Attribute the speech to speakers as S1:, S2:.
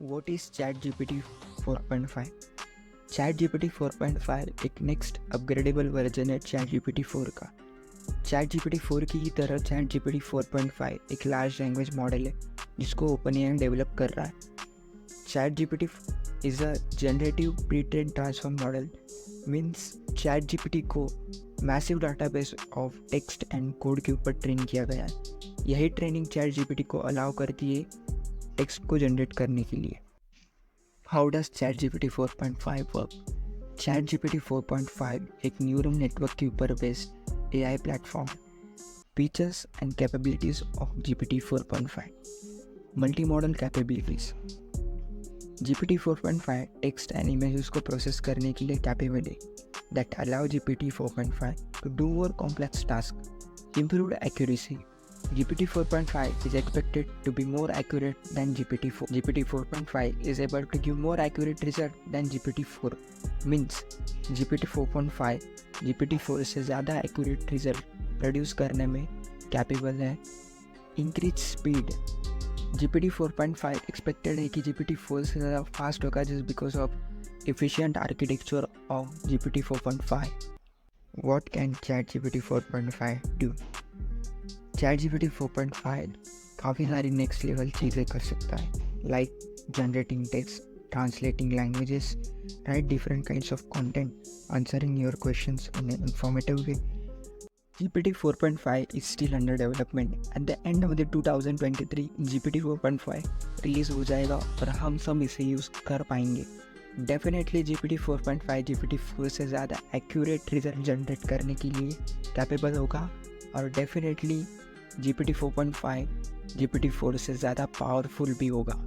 S1: What is ChatGPT 4.5? ChatGPT 4.5 एक next upgradable version है ChatGPT 4 का। ChatGPT 4 की ही तरह ChatGPT 4.5 एक लार्ज लैंग्वेज मॉडल है जिसको OpenAI डेवलप कर रहा है। ChatGPT is a generative pre-trained transform model, means ChatGPT को massive database of text and code के ऊपर ट्रेन किया गया है। यही ट्रेनिंग ChatGPT को अलाउ करती है टेक्स्ट को जनरेट करने के लिए। How does ChatGPT 4.5 work? ChatGPT 4.5 एक न्यूरल नेटवर्क के ऊपर based AI platform. Features and capabilities of GPT 4.5। Multi modal capabilities. GPT 4.5 text and images को प्रोसेस करने के लिए कैपेबल है that allow GPT 4.5 to do more complex tasks. Improved accuracy. GPT 4.5 is expected to be more accurate than GPT-4. GPT 4.5 is able to give more accurate result than GPT-4. Means GPT 4.5 GPT-4 से ज़्यादा accurate result produce करने में capable है। Increased speed. GPT 4.5 expected है कि GPT 4 से ज़्यादा fast होगा just because of efficient architecture of GPT 4.5. What can ChatGPT 4.5 do? ChatGPT 4.5 काफ़ी सारी नेक्स्ट लेवल चीज़ें कर सकता है, like generating text, translating languages, write different kinds of content, answering your questions in an informative way. GPT 4.5 is still under development. At the end of the 2023, GPT 4.5 release हो जाएगा और हम सब इसे यूज़ कर पाएंगे। डेफिनेटली GPT 4.5 GPT 4 से ज़्यादा एक्यूरेट रिजल्ट जनरेट करने के लिए कैपेबल होगा और डेफिनेटली GPT 4.5 GPT 4 से ज़्यादा पावरफुल भी होगा।